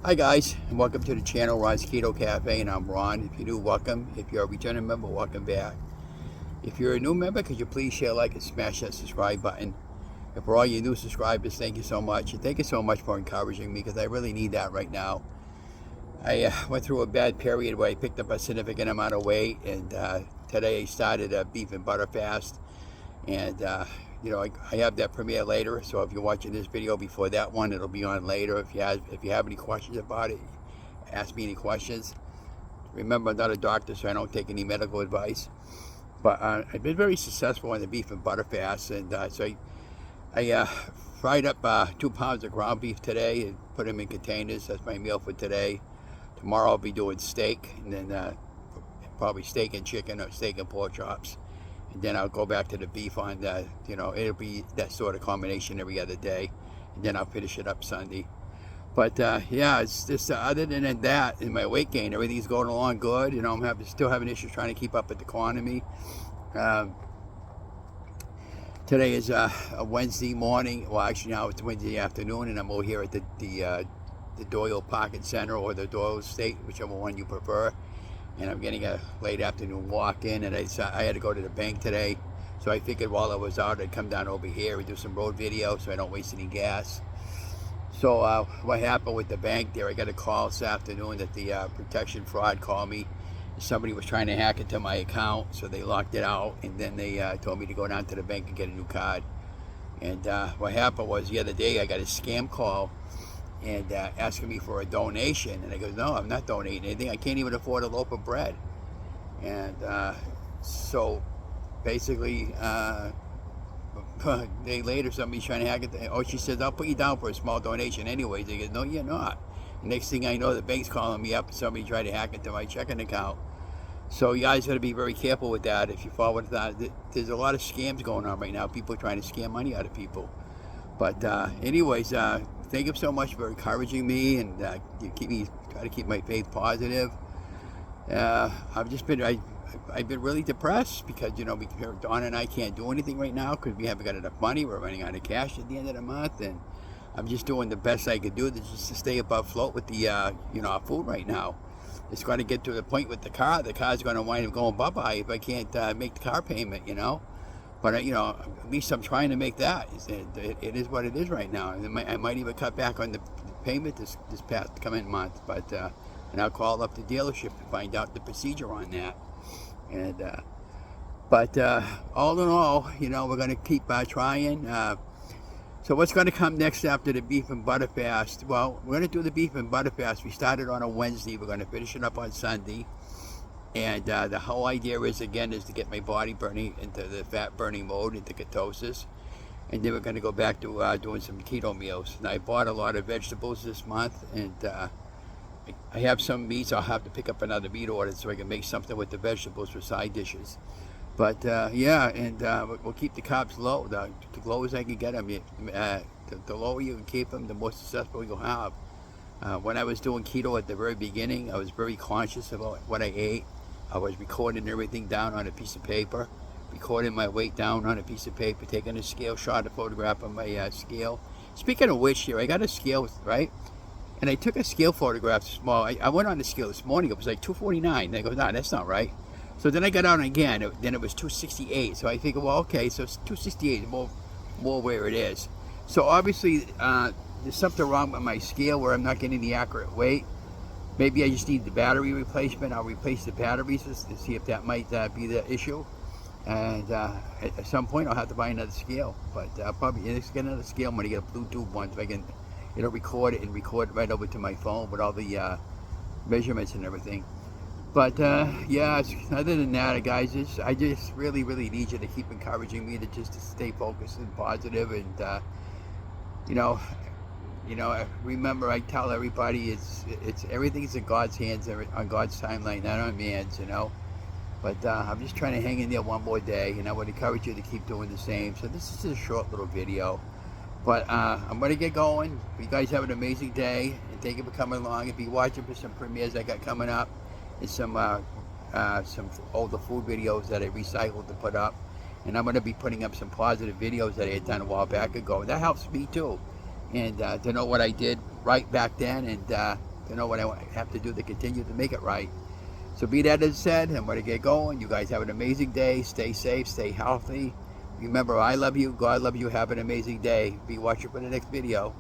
Hi guys, and welcome to the channel Ron's Keto Cafe, and I'm Ron. If you're new, welcome. If you're a returning member, welcome back. If you're a new member, could you please share, like, and smash that subscribe button. And for all you new subscribers, thank you so much. And thank you so much for encouraging me, because I really need that right now. I went through a bad period where I picked up a significant amount of weight, and today I started a beef and butter fast. And you know, I have that premiere later, so if you're watching this video before that one, it'll be on later. If you have any questions about it, ask me any questions. Remember, I'm not a doctor, so I don't take any medical advice. But I've been very successful on the beef and butter fast, and so I fried up 2 pounds of ground beef today and put them in containers. That's my meal for today. Tomorrow I'll be doing steak, and then probably steak and chicken or steak and pork chops. And then I'll go back to the beef on the, you know, it'll be that sort of combination every other day. And then I'll finish it up Sunday. But yeah, it's just other than that, in my weight gain, everything's going along good. You know, I'm still having issues trying to keep up with the quantity. Today is a Wednesday morning. Well, actually now it's Wednesday afternoon, and I'm over here at the Doyle Parking Center or the Doyle Estate, whichever one you prefer. And I'm getting a late afternoon walk in, and I had to go to the bank today, so I figured while I was out I'd come down over here and do some road video so I don't waste any gas. So what happened with the bank there, I got a call this afternoon that the protection fraud called me. Somebody was trying to hack into my account, so they locked it out, and then they told me to go down to the bank and get a new card. And what happened was the other day I got a scam call and asking me for a donation, and I go, no, I'm not donating anything. I can't even afford a loaf of bread. And so basically a day later somebody's trying to hack it. Oh, she says, I'll put you down for a small donation anyways. They go, no, you're not. The next thing I know, the bank's calling me up and somebody tried to hack into my checking account. So you guys got to be very careful with that. If you follow with that, there's a lot of scams going on right now. People are trying to scam money out of people. But anyways, thank you so much for encouraging me, and try to keep my faith positive. I've been really depressed because, you know, Dawn and I can't do anything right now because we haven't got enough money. We're running out of cash at the end of the month, and I'm just doing the best I could do just to stay above float with the you know, our food right now. It's going to get to the point with the car. The car's going to wind up going bye-bye if I can't make the car payment, you know. But, you know, at least I'm trying to make that. It is what it is right now. And I might even cut back on the payment this past coming month. But, and I'll call up the dealership to find out the procedure on that. And, but all in all, you know, we're going to keep trying. So what's going to come next after the beef and butter fast? Well, we're going to do the beef and butter fast. We started on a Wednesday. We're going to finish it up on Sunday. And the whole idea is to get my body burning into the fat burning mode, into ketosis. And then we're going to go back to doing some keto meals. And I bought a lot of vegetables this month, and I have some meats. I'll have to pick up another meat order so I can make something with the vegetables for side dishes. But yeah, and we'll keep the carbs low, the low as I can get them. The lower you can keep them, the more successful you'll have. When I was doing keto at the very beginning, I was very conscious about what I ate. I was recording everything down on a piece of paper, recording my weight down on a piece of paper, taking a scale shot, a photograph of my scale. Speaking of which, here, I got a scale, right? And I took a scale photograph small. I went on the scale this morning, it was like 249. And I go, no, that's not right. So then I got on again, then it was 268. So I figured, well, okay, so it's 268, more where it is. So obviously, there's something wrong with my scale where I'm not getting the accurate weight. Maybe I just need the battery replacement. I'll replace the batteries to see if that might be the issue. And at some point I'll have to buy another scale. But probably get another scale. I'm going to get a Bluetooth one so I can, you know, record it right over to my phone with all the measurements and everything. But yeah, other than that, guys, I just really need you to keep encouraging me to stay focused and positive, and you know, remember, I tell everybody it's everything's in God's hands, on God's timeline, not on man's, you know. But I'm just trying to hang in there one more day, and I would encourage you to keep doing the same. So this is a short little video, but I'm going to get going. You guys have an amazing day, and thank you for coming along. If you're watching for some premieres I got coming up, and some older food videos that I recycled to put up, and I'm going to be putting up some positive videos that I had done a while back ago. That helps me too. And to know what I did right back then, and to know what I have to do to continue to make it right. So be that as said, I'm going to get going. You guys have an amazing day. Stay safe, stay healthy. Remember, I love you, God love you. Have an amazing day. Be watching for the next video.